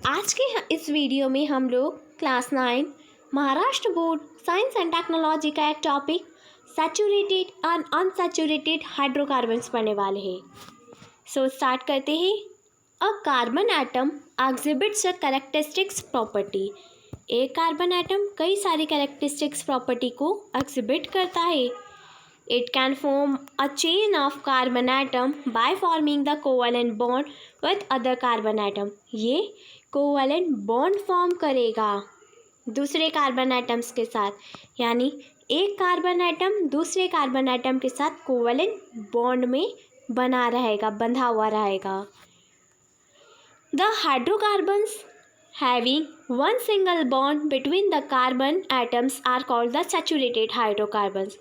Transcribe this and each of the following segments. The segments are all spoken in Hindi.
आज के इस वीडियो में हम लोग class 9 Maharashtra board science and technology का एक topic saturated and unsaturated hydrocarbons पढ़ने वाले हैं। सो स्टार्ट करते हैं। A carbon atom exhibits a characteristics property. एक कार्बन एटम कई सारी कैरेक्टरिस्टिक्स प्रॉपर्टी को एग्जिबिट करता है। It can form a chain of carbon atom by forming the covalent bond with other carbon atom. ये covalent bond form करेगा दूसरे कार्बन एटम्स के साथ, यानी एक कार्बन एटम दूसरे कार्बन एटम के साथ कोवलेंट बॉन्ड में बंधा हुआ रहेगा। The hydrocarbons having one single bond between the carbon atoms are called the saturated hydrocarbons.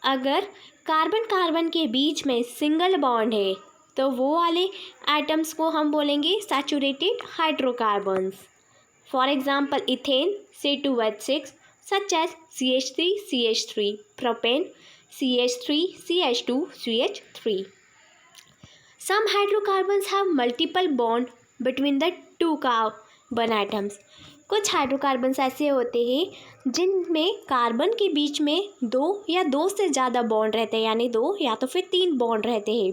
अगर कार्बन कार्बन के बीच में सिंगल बॉन्ड है तो वो वाले एटम्स को हम बोलेंगे saturated hydrocarbons. For example ethane C2H6 such as CH3CH3, propane CH3CH2CH3। Some hydrocarbons have multiple bond between the two carbon atoms. कुछ हाइड्रोकार्बन्स ऐसे होते हैं जिनमें कार्बन के बीच में दो या दो से ज़्यादा बॉन्ड रहते हैं, यानी दो या तो फिर तीन बॉन्ड रहते हैं।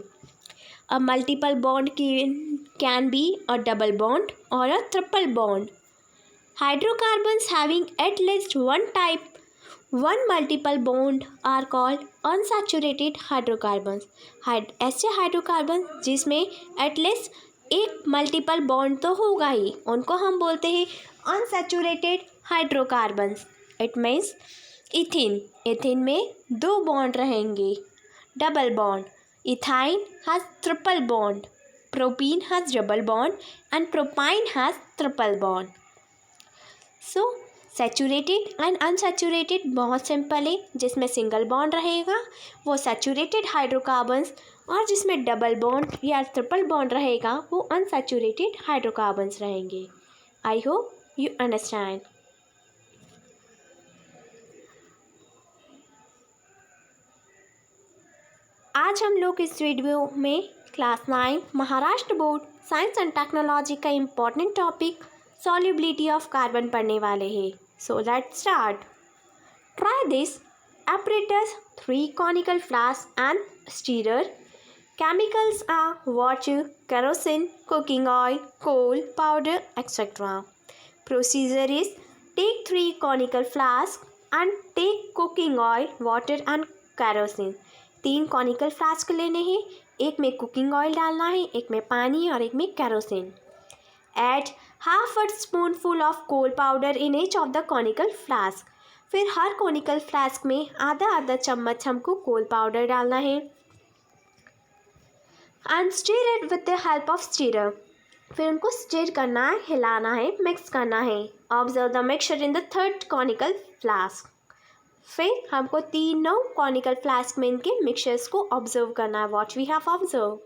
A multiple bond can be a double bond और a triple bond. Hydrocarbons having at least one multiple bond are called unsaturated hydrocarbons. ऐसे हाइड्रोकार्बन जिसमें एटलीस्ट एक मल्टीपल बॉन्ड तो होगा ही, उनको हम बोलते हैं अनसैचुरेटेड हाइड्रोकार्बन्स। इट मीन्स इथिन में दो बॉन्ड रहेंगे, double bond. Ethyne has triple bond, propene has double bond and propyne has triple bond. So saturated and unsaturated बहुत सिंपल है। जिसमें सिंगल बॉन्ड रहेगा वो सैचुरेटेड हाइड्रोकार्बन्स, और जिसमें डबल बॉन्ड या ट्रिपल बॉन्ड रहेगा वो अनसैचुरेटेड हाइड्रोकार्बन्स रहेंगे। I hope you understand. आज हम लोग इस वीडियो में class 9 Maharashtra board science and technology का important topic solubility of carbon पढ़ने वाले हैं। So let's start. Try this apparatus 3 conical flask and stirrer. Chemicals are water, kerosene, cooking oil, coal powder, etc. Procedure is take 3 conical flasks and take cooking oil, water and kerosene. 3 conical flask लेने हैं, एक में कुकिंग ऑयल डालना है, एक में पानी और एक में kerosene. Add half a spoonful of coal powder in each of the conical flask. फिर हर कॉनिकल फ्लास्क में आधा आधा चम्मच हमको कोल पाउडर डालना है। And stir it with the help of stirrer. फिर उनको स्टिर करना है, हिलाना है, मिक्स करना है। Observe the mixture in the third conical flask. फिर हमको तीनों कॉनिकल फ्लास्क में इनके मिक्सचर्स को ऑब्जर्व करना है। वॉट वी हैव ऑब्जर्व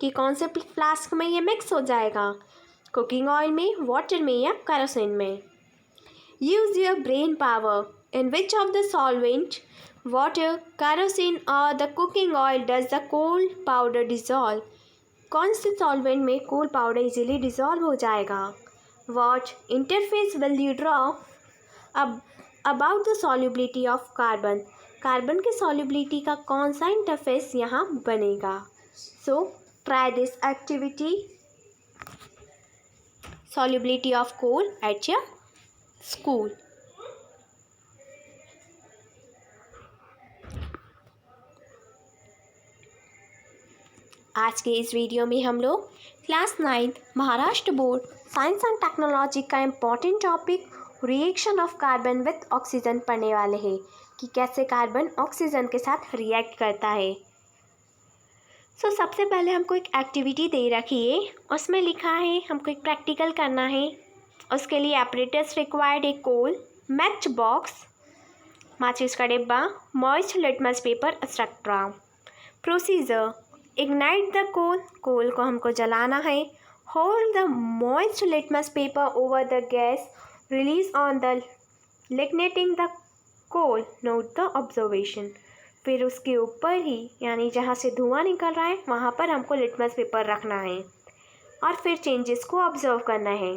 कि कौन से फ्लास्क में ये मिक्स हो जाएगा, कुकिंग ऑयल में, वाटर में या केरोसिन में। Use your brain power. In which of the solvent, water, kerosene or the cooking oil does the coal powder dissolve? कौन से solvent में coal powder easily dissolve हो जाएगा? What interface will you draw about the solubility of carbon? Carbon के solubility का कौन सा इंटरफेस यहाँ बनेगा? So try this activity. Solubility of coal at your school. आज के इस वीडियो में हम लोग class 9 Maharashtra board science and technology का important topic reaction of carbon with oxygen पढ़ने वाले हैं कि कैसे कार्बन ऑक्सीजन के साथ रिएक्ट करता है। सो सबसे पहले हमको एक एक्टिविटी दे रखी है, उसमें लिखा है हमको एक प्रैक्टिकल करना है। उसके लिए apparatus required a coal, match box, माचिस का डिब्बा, moist litmus paper etcetera. Procedure, ignite the coal को हमको जलाना है। Hold the moist litmus paper over the gas, release on the igniting the coal, note the observation. फिर उसके ऊपर ही, यानी जहाँ से धुआं निकल रहा है वहाँ पर हमको लिटमस पेपर रखना है। और फिर चेंजेस को ऑब्जर्व करना है।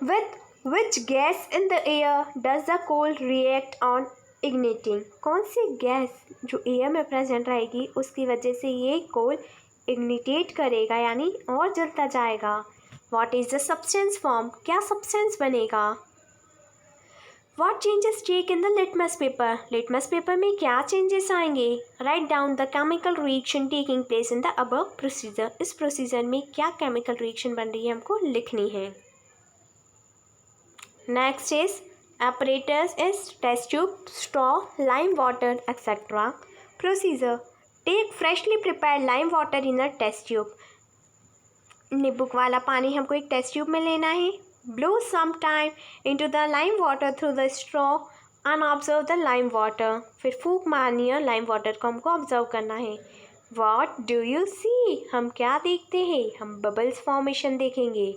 With which gas in the air does the coal react on igniting? कौन सी गैस जो एयर में प्रेजेंट रहेगी उसकी वजह से ये कोल इग्निटेट करेगा यानी और जलता जाएगा। What is the substance form? क्या सब्सटेंस बनेगा। What changes take in the litmus paper? Litmus paper में क्या चेंजेस आएंगे। Write down the chemical reaction taking place in the above procedure. इस प्रोसीजर में क्या केमिकल रिएक्शन बन रही है हमको लिखनी है। Next is apparatus is test tube, straw, lime water, etc. Procedure: take freshly prepared lime water in a test tube. नींबू वाला पानी हमको एक टेस्ट ट्यूब में लेना है। Blow some time into the lime water through the straw and observe the lime water. फिर फूंक मारनी है लाइम वाटर को हमको ऑब्जर्व करना है। What do you see? हम क्या देखते हैं? हम बबल्स फॉर्मेशन देखेंगे।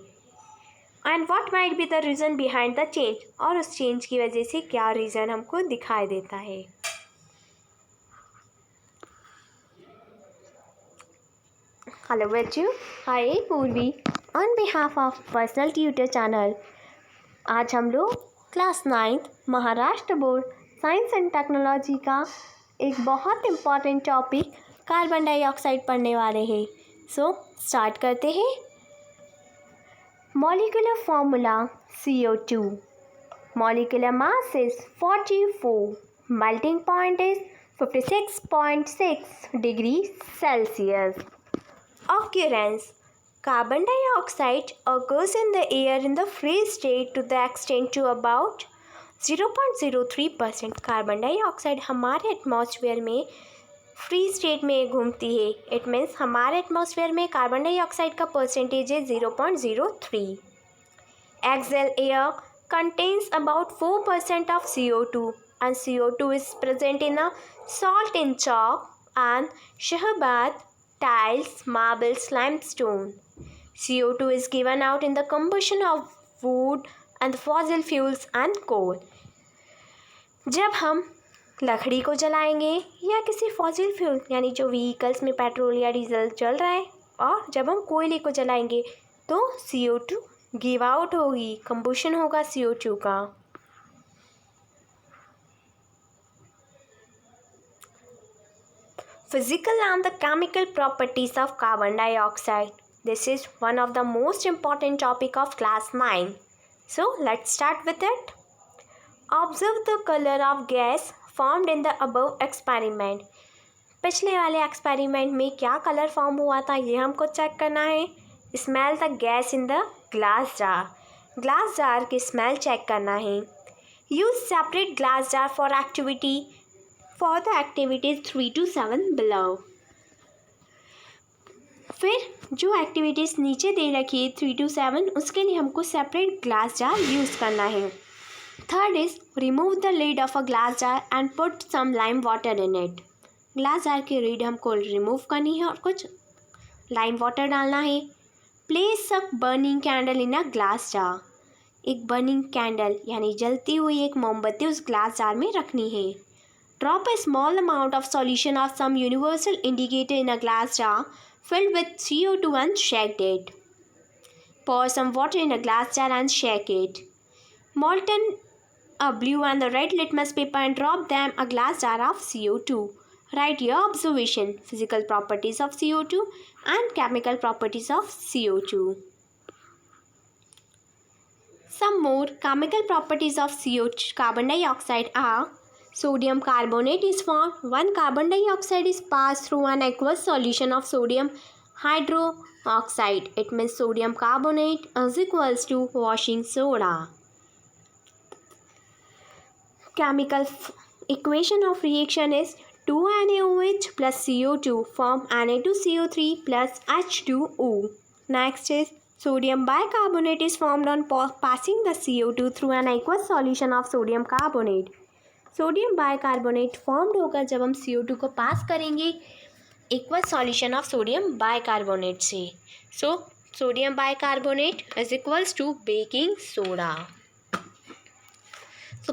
And what might be the reason behind the change? और उस चेंज की वजह से क्या रीज़न हमको दिखाई देता है। हेलो बच्चों, हाय पूर्वी on behalf of personal tutor channel. आज हम लोग class 9 Maharashtra board science and technology का एक बहुत इम्पॉर्टेंट टॉपिक कार्बन डाइऑक्साइड पढ़ने वाले हैं। सो स्टार्ट करते हैं। Molecular formula CO2. Molecular mass is 44. Melting point is 56.6 degrees Celsius. Occurrence: carbon dioxide occurs in the air in the free state to the extent to about 0.03%. Carbon dioxide हमारे एटमॉस्फेयर में फ्री स्टेट में घूमती है। इट मीन्स हमारे एटमॉस्फेयर में कार्बन डाइऑक्साइड का परसेंटेज है 0.03। Exhaled air contains about 4% of CO2 and CO2 is present in a salt in chalk and shahbat, tiles, marbles, limestone. CO2 is given out in the combustion of wood and fossil fuels and coal. जब हम लकड़ी को जलाएंगे या किसी फॉसिल फ्यूल यानी जो व्हीकल्स में पेट्रोल या डीजल चल रहा है, और जब हम कोयले को जलाएंगे तो CO2 गिव आउट होगी, कंबुशन होगा CO2 का। Physical and the chemical properties of carbon dioxide. This is one of the most important topic of class 9. So let's start with it. Observe the colour of gas formed in the above experiment. पिछले वाले एक्सपेरिमेंट में क्या कलर फॉर्म हुआ था ये हमको चेक करना है. Smell the gas in the glass jar. Glass jar की स्मेल चेक करना है. Use separate glass jar for the activities 3 to 7 below. फिर जो एक्टिविटीज़ नीचे दे रखी है 3 to 7 उसके लिए हमको सेपरेट ग्लास जार यूज़ करना है. Third is remove the lid of a glass jar and put some lime water in it. Glass jar की लिड हमको रिमूव करनी है और कुछ लाइम वाटर डालना है. Place a burning candle in a glass jar. एक बर्निंग कैंडल यानी जलती हुई एक मोमबत्ती उस ग्लास जार में रखनी है. Drop a small amount of solution of some universal indicator in a glass jar filled with CO2 and shake it. Pour some water in a glass jar and shake it. Molten a blue and the red litmus paper and drop them a glass jar of CO2. Write your observation, physical properties of CO2 and chemical properties of CO2. Some more chemical properties of CO2 carbon dioxide are: sodium carbonate is formed when carbon dioxide is passed through an aqueous solution of sodium hydroxide. It means sodium carbonate is equals to washing soda. Chemical equation of reaction is 2NaOH plus CO2 form Na2CO3 plus H2O. Next is sodium bicarbonate is formed on passing the CO2 through an aqueous solution of sodium carbonate. Sodium bicarbonate formed होगा जब हम CO2 को पास करेंगे aqueous solution of sodium bicarbonate से. So sodium bicarbonate is equals to baking soda. So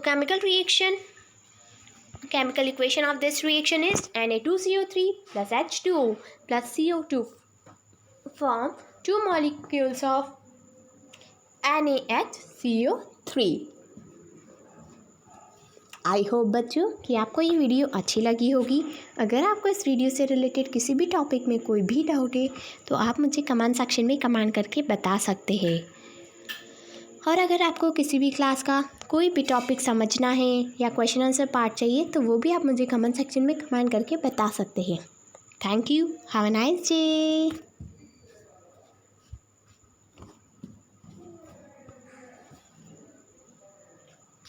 chemical equation of this reaction is Na2CO3 plus H2O plus CO2 form 2 molecules of NaHCO3। I hope बच्चों कि आपको ये वीडियो अच्छी लगी होगी। अगर आपको इस वीडियो से रिलेटेड किसी भी टॉपिक में कोई भी डाउट है तो आप मुझे कमेंट सेक्शन में कमेंट करके बता सकते हैं। और अगर आपको किसी भी क्लास का कोई भी टॉपिक समझना है या क्वेश्चन आंसर पार्ट चाहिए तो वो भी आप मुझे कमेंट सेक्शन में कमेंट करके बता सकते हैं। Thank you. Have a nice day.